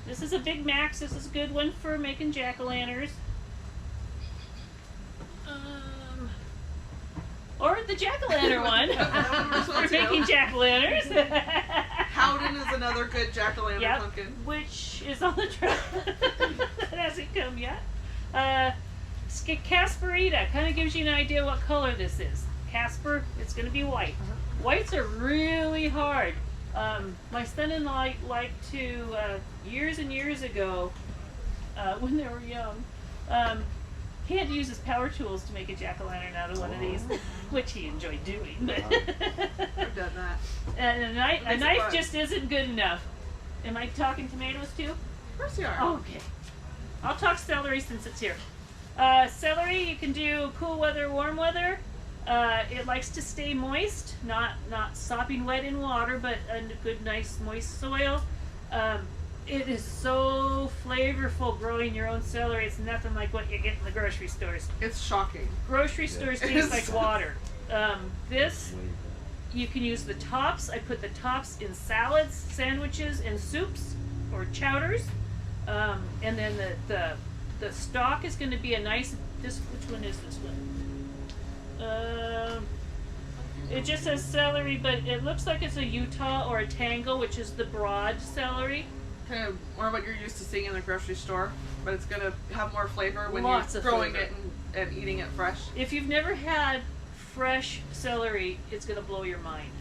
This is a Big Max. This is a good one for making jack-o'-lanterns. Or the jack-o'-lantern one. That one works well for too. making jack-o'-lanterns. Howden is another good jack-o'-lantern Yep, pumpkin. which is on the track. That hasn't come yet. Casperita kind of gives you an idea what color this is. Casper, it's going to be white. Whites are really hard. My son-in-law liked to, years and years ago, when they were young, he had to use his power tools to make a jack-o'-lantern out of one of these, which he enjoyed doing. But I've done that. and a Makes it knife fun. just isn't good enough. Am I talking tomatoes too? Of course you are. Okay. I'll talk celery since it's here. Celery, you can do cool weather, warm weather. It likes to stay moist, not sopping wet in water, but a good, nice, moist soil. It is so flavorful growing your own celery. It's nothing like what you get in the grocery stores. It's shocking. Grocery stores It taste is. like water. This, you can use the tops. I put the tops in salads, sandwiches, and soups or chowders. And then the stalk is going to be a nice. Which one is this one? It just says celery, but it looks like it's a Utah or a Tango, which is the broad celery. Kind of more what you're used to seeing in the grocery store, but it's gonna have more flavor when Lots you're of growing flavor. it and eating it fresh. If you've never had fresh celery, it's going to blow your mind.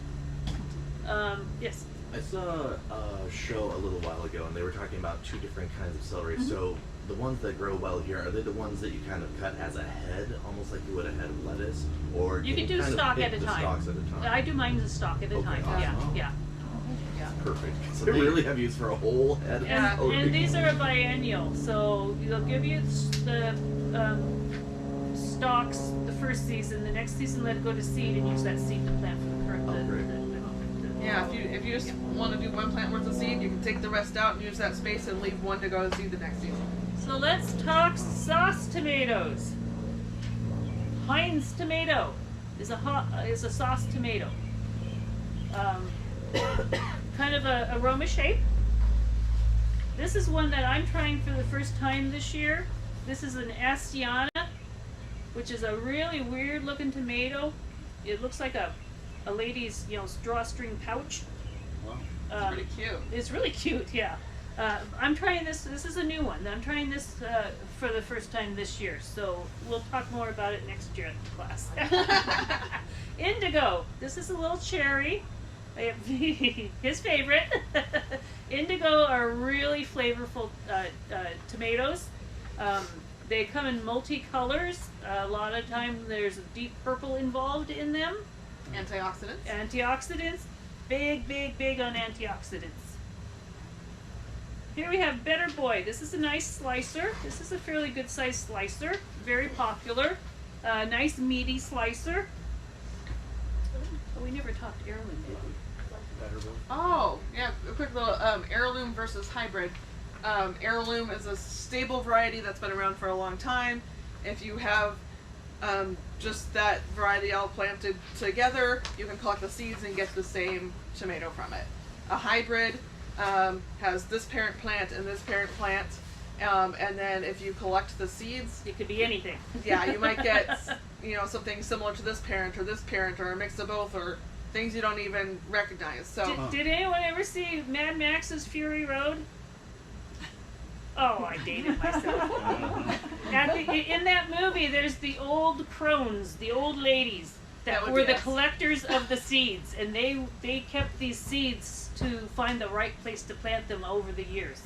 Yes. I saw a show a little while ago, and they were talking about two different kinds of celery. Mm-hmm. So the ones that grow well here, are they the ones that you kind of cut as a head, almost like you would a head of lettuce, or You can do kind of stalk pick at a the time. stalks at a time? I do mine as a stalk at a Okay, time. awesome. Yeah. Perfect. So they really have use for a whole head of And, celery. and these are a biennial, so they'll give you the stalks the first season. The next season, let it go to seed and use that seed to plant for the current. Oh, great. Yeah, if you just want to do one plant worth of seed, you can take the rest out and use that space and leave one to go to seed the next season. So let's talk sauce tomatoes. Heinz tomato is a sauce tomato. Kind of a Roma shape. This is one that I'm trying for the first time this year. This is an Astiana, which is a really weird looking tomato. It looks like a lady's, drawstring pouch. Wow. Pretty cute. It's really cute, yeah. I'm trying this. This is a new one. I'm trying this for the first time this year. So we'll talk more about it next year in class. Indigo. This is a little cherry. His favorite. Indigo are really flavorful tomatoes. They come in multi-colors. A lot of time there's deep purple involved in them. Antioxidants. Antioxidants. Big on antioxidants. Here we have Better Boy. This is a nice slicer. This is a fairly good sized slicer. Very popular. Nice meaty slicer. Oh, we never talked heirloom, did we? Oh, yeah, a quick little heirloom versus hybrid. Heirloom is a stable variety that's been around for a long time. If you have just that variety all planted together, you can collect the seeds and get the same tomato from it. A hybrid has this parent plant and this parent plant, and then if you collect the seeds, It could be anything. yeah, you might get something similar to this parent or a mix of both, or things you don't even recognize. So Did anyone ever see Mad Max's Fury Road? Oh, I dated myself. In that movie, there's the old crones, the old ladies that That would were be the us. collectors of the seeds, and they kept these seeds to find the right place to plant them over the years.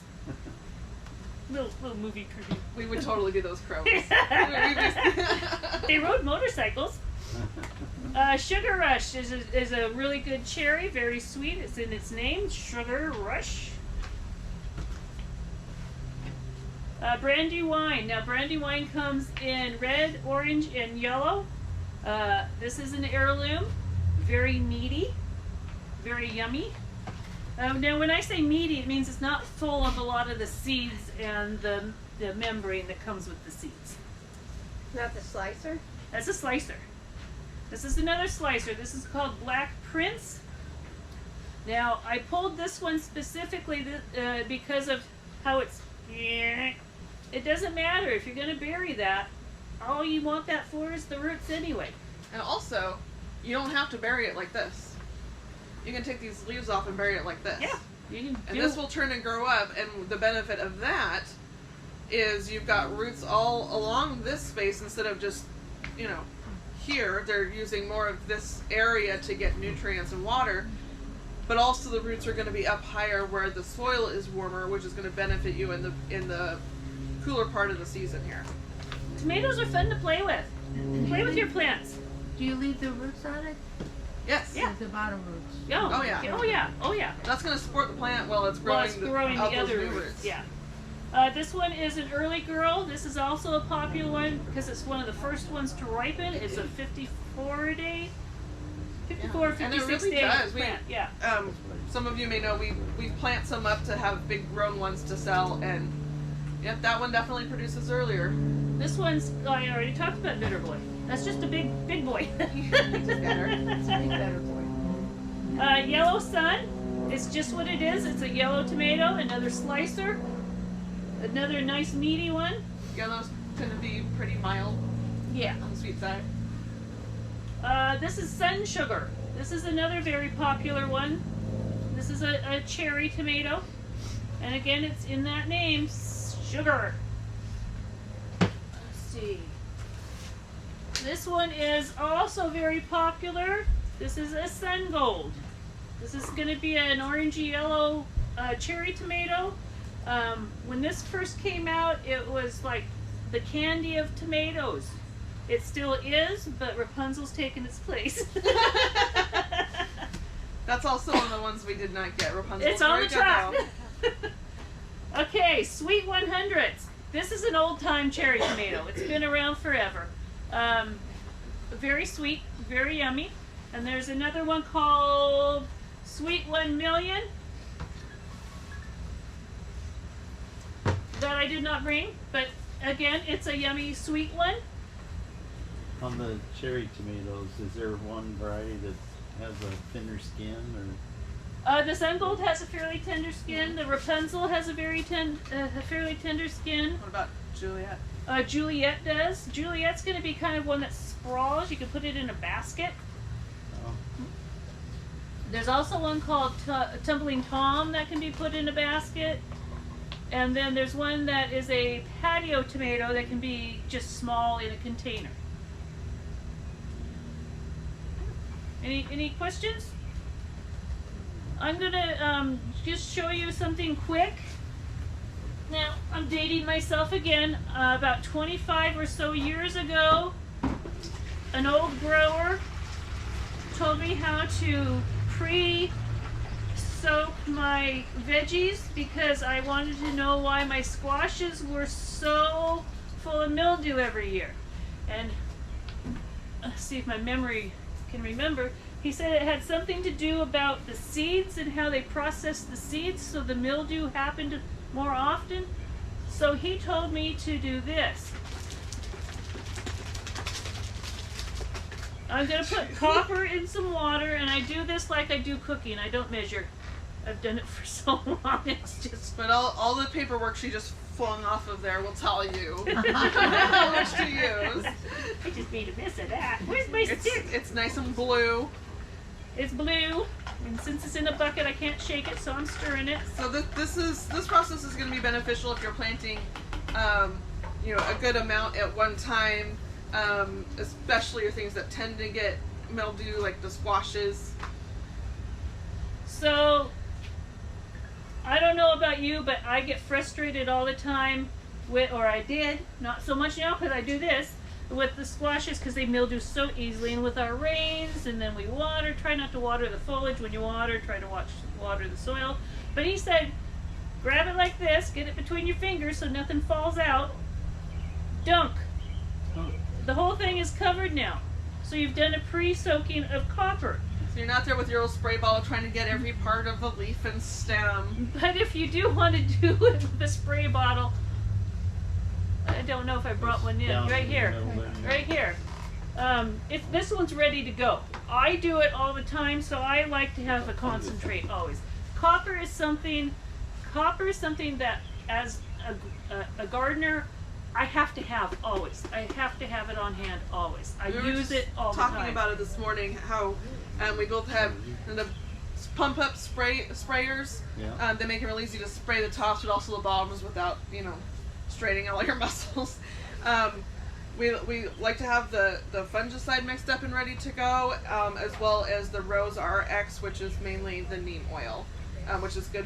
Little movie trivia. we would totally be those crows. They rode motorcycles. Sugar Rush is a really good cherry, very sweet. It's in its name, Sugar Rush. Brandywine. Now, Brandywine comes in red, orange, and yellow. This is an heirloom, very meaty, very yummy. Now, when I say meaty, it means it's not full of a lot of the seeds and the membrane that comes with the seeds. Not the slicer? That's a slicer. This is another slicer. This is called Black Prince. Now, I pulled this one specifically because of how it's... It doesn't matter if you're going to bury that. All you want that for is the roots anyway. And also, you don't have to bury it like this. You can take these leaves off and bury it like this. Yeah. You can And do this will turn and grow up, and the benefit of that is you've got roots all along this space instead of just, here. They're using more of this area to get nutrients and water, but also the roots are going to be up higher where the soil is warmer, which is going to benefit you in the cooler part of the season here. Tomatoes are fun to play with. Play with your plants. Do you leave the roots on it? Yes. Yeah. The bottom roots. Oh, yeah. Oh yeah. Oh yeah. That's going to support the plant while it's growing, Well, it's growing the out those other new roots. Yeah. This one is an early girl. This is also a popular one because it's one of the first ones to ripen. It's a 54 day, 54, And it 56 really day does. plant. Yeah. Some of you may know we plant some up to have big grown ones to sell, and yep, that one definitely produces earlier. This one's, I already talked about Bitter Boy. That's just a big boy. Just better. It's a big better boy. Yellow Sun is just what it is. It's a yellow tomato, another slicer, another nice meaty one. Yellows tend to be pretty mild Yeah. on the sweet side. This is Sun Sugar. This is another very popular one. This is a cherry tomato. And again, it's in that name, sugar. Let's see. This one is also very popular. This is a Sun Gold. This is going to be an orangey yellow cherry tomato. When this first came out, it was like the candy of tomatoes. It still is, but Rapunzel's taken its place. That's also one of the ones we did not get. Rapunzel. It's on the track. Okay, Sweet 100s. This is an old-time cherry tomato. It's been around forever. Very sweet, very yummy. And there's another one called Sweet 1 Million that I did not bring, but again, it's a yummy sweet one. On the cherry tomatoes, is there one variety that has a thinner skin, or? The Sun Gold has a fairly tender skin. The Rapunzel has a fairly tender skin. What about Juliet? Juliet does. Juliet's going to be kind of one that sprawls. You can put it in a basket. Oh, There's also one called Tumbling Tom that can be put in a basket. And then there's one that is a patio tomato that can be just small in a container. Any questions? I'm gonna just show you something quick. Now, I'm dating myself again. About 25 or so years ago, an old grower told me how to pre-soak my veggies because I wanted to know why my squashes were so full of mildew every year. And let's see if my memory can remember. He said it had something to do about the seeds and how they processed the seeds, so the mildew happened more often. So he told me to do this. I'm going to put copper in some water, and I do this like I do cooking. I don't measure. I've done it for so long, it's just... But all the paperwork she just flung off of there will tell you how much to use. I just made a mess of that. Where's my stick? It's nice and blue. It's blue, and since it's in a bucket, I can't shake it, so I'm stirring it. So this process is going to be beneficial if you're planting, a good amount at one time, especially your things that tend to get mildew, like the squashes. So, I don't know about you, but I get frustrated all the time with, or I did, not so much now because I do this, with the squashes because they mildew so easily, and with our rains, and then we water, try not to water the foliage when you water, try to water the soil. But he said, grab it like this, get it between your fingers so nothing falls out, dunk. The whole thing is covered now. So you've done a pre-soaking of copper. So you're not there with your old spray bottle trying to get every part of the leaf and stem. But if you do want to do it with a spray bottle, I don't know if I brought one in. Down Right in the here. middle there. Right here. This one's ready to go. I do it all the time, so I like to have a concentrate always. Copper is something that as a gardener, I have to have always. I have to have it on hand always. I We were use it all the time. talking about it this morning, how we both have the pump up sprayers. Yeah. They make it real easy to spray the tops, but also the bottoms without straining all your muscles. we like to have the fungicide mixed up and ready to go, as well as the Rose RX, which is mainly the neem oil, which is good.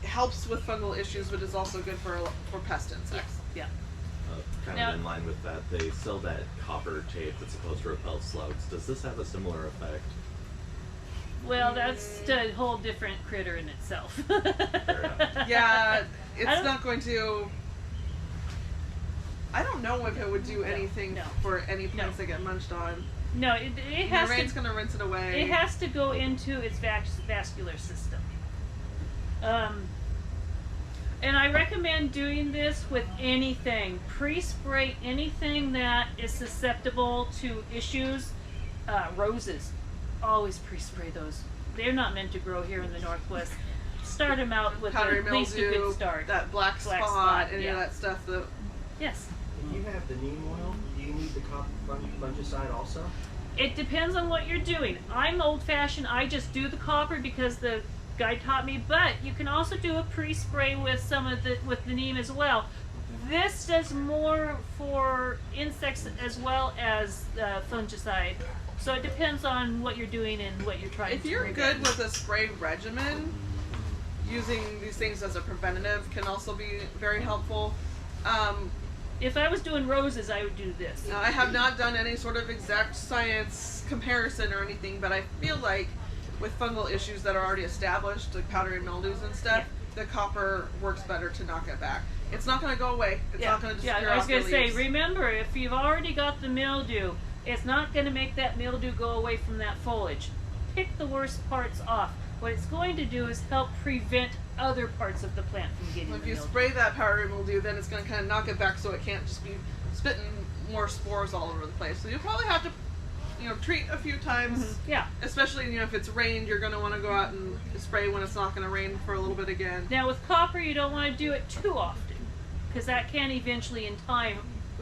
Helps with fungal issues, but is also good for pest insects. Yeah. Kind Now- of in line with that, they sell that copper tape that's supposed to repel slugs. Does this have a similar effect? Well, that's a whole different critter in itself. Fair enough. Yeah, I it's don't- not going to. I don't know if it would do anything no. for any plants that get munched on. No, it The has rain's to. going to rinse it away. It has to go into its vascular system. And I recommend doing this with anything. Pre-spray anything that is susceptible to issues. Roses, always pre-spray those. They're not meant to grow here in the Northwest. Start them out with Powdery at least a mildew, good start. that black spot, any of that stuff. Yes. If you have the neem oil, do you need the fungicide also? It depends on what you're doing. I'm old-fashioned. I just do the copper because the guy taught me. But you can also do a pre-spray with the neem as well. This does more for insects as well as fungicide. So it depends on what you're doing and what you're trying If to you're prevent. good with a spray regimen, using these things as a preventative can also be very helpful. If I was doing roses, I would do this. Now, I have not done any sort of exact science comparison or anything, but I feel like with fungal issues that are already established, like powdery mildews and stuff, the copper works better to knock it back. It's not going to go away. It's not going to disappear I was off your going to say, leaves. remember, if you've already got the mildew, it's not going to make that mildew go away from that foliage. Pick the worst parts off. What it's going to do is help prevent other parts of the plant from getting If the you mildew. spray that powdery mildew, then it's going to kind of knock it back so it can't just be spitting more spores all over the place. So you'll probably have to, treat a few times. Yeah. Especially, if it's rained, you're going to want to go out and spray when it's not going to rain for a little bit again. Now with copper, you don't want to do it too often, because that can eventually, in time,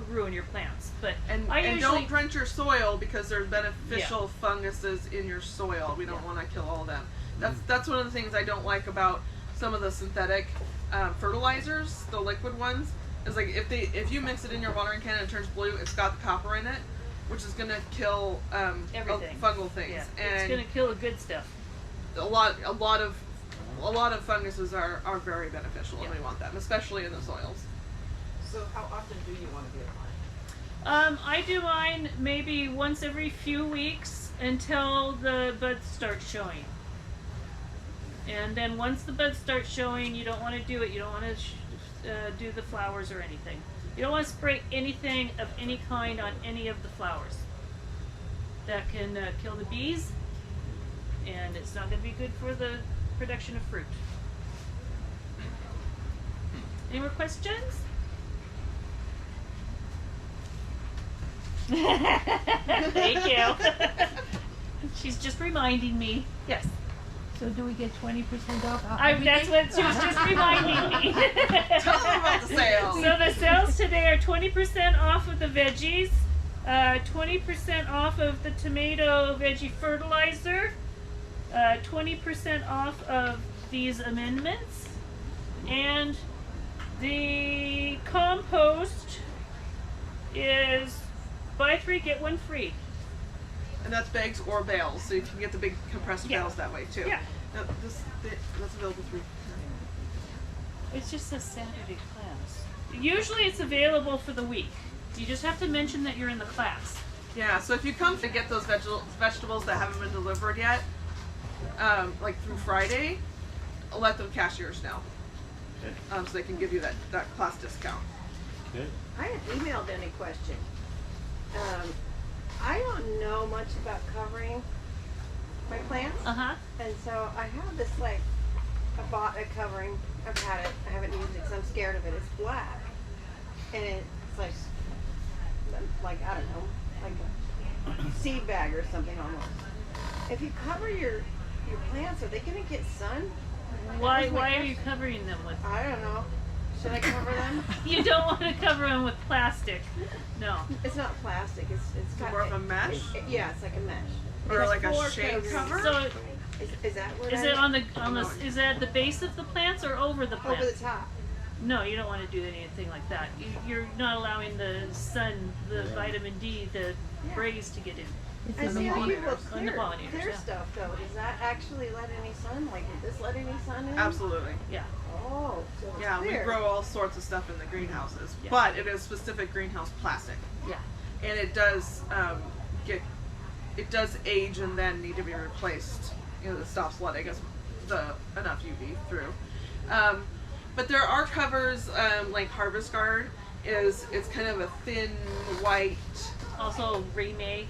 ruin your plants. But And I and usually don't drench your soil because there's beneficial funguses in your soil. We don't want to kill all of them. That's one of the things I don't like about some of the synthetic fertilizers, the liquid ones. Is like if you mix it in your watering can and it turns blue, it's got the copper in it, which is gonna kill everything. fungal things. Yeah, And it's going to kill the good stuff. a lot of funguses are very beneficial, and we want them, especially in the soils. So how often do you want to be applying? I do mine maybe once every few weeks until the buds start showing. And then once the buds start showing, you don't want to do it. You don't want to do the flowers or anything. You don't want to spray anything of any kind on any of the flowers. That can kill the bees, and it's not going to be good for the production of fruit. Any more questions? Thank you. She's just reminding me. Yes. So do we get 20% off? That's what she was just reminding me. Tell them about the sales. So the sales today are 20% off of the veggies, 20% off of the tomato veggie fertilizer, 20% off of these amendments, and the compost is buy 3 get 1 free. And that's bags or bales, so you can get the big compressed Yeah. bales that way too. Yeah. Now, that's available through. It's just a Saturday class. Usually it's available for the week. You just have to mention that you're in the class. Yeah, so if you come to get those vegetables that haven't been delivered yet, like through Friday, let the cashiers know, Okay. so they can give you that class discount. Okay. I had emailed any question. I don't know much about covering my plants, Uh-huh. and so I have this I bought a covering. I've had it. I haven't used it because I'm scared of it. It's black, and it's like I don't know, like a seed bag or something almost. If you cover your plants, are they gonna get sun? Why That's my are you question. covering them with? I don't know. Should I cover them? You don't want to cover them with plastic. No. It's not plastic. It's More of a mesh? Yeah, it's like a mesh. Or It's like a floor shade covering. cover? So Is that what is it on the is it at the base of the plants or over the plants? over the top? No, you don't want to do anything like that. You're not allowing the sun, the vitamin D, the rays to get in. I see how people And the clear, pollinators, clear yeah. stuff though. Does that actually let any sun? Like, did this let any sun in? Absolutely. Yeah. Oh, so it's Yeah, clear. we grow all sorts of stuff in the greenhouses, Yeah. but it is specific greenhouse plastic, Yeah. and it does it does age and then need to be replaced. You know, it stops letting us enough UV through. But there are covers like Harvest Guard it's kind of a thin white. Also, Remay.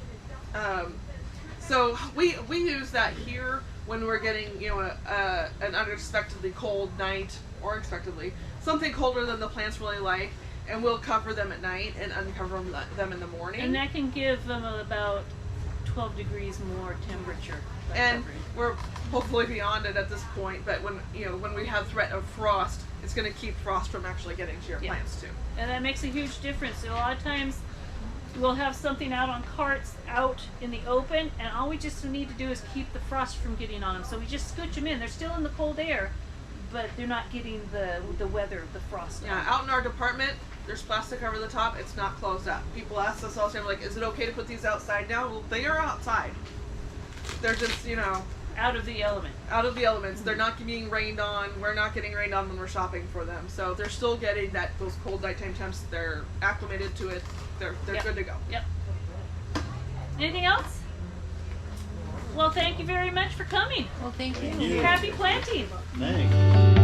So we use that here when we're getting an unexpectedly cold night, or expectedly something colder than the plants really like, and we'll cover them at night and uncover them in the morning. And that can give them about 12 degrees more temperature. And we're hopefully beyond it at this point, but when we have threat of frost, it's going to keep frost from actually getting to your plants too. And that makes a huge difference. So a lot of times we'll have something out on carts out in the open, and all we just need to do is keep the frost from getting on them. So we just scooch them in. They're still in the cold air, but they're not getting the weather, the frost. Yeah, out in our department, there's plastic over the top. It's not closed up. People ask us all the time, like, is it okay to put these outside now? Well, they are outside. They're just, out of the element. out of the elements. They're not being rained on. We're not getting rained on when we're shopping for them. So they're still getting those cold nighttime temps. They're acclimated to it. They're Yep. good to go. Yep. Anything else? Well, thank you very much for coming. Well, thank you. you. Happy planting. Thanks.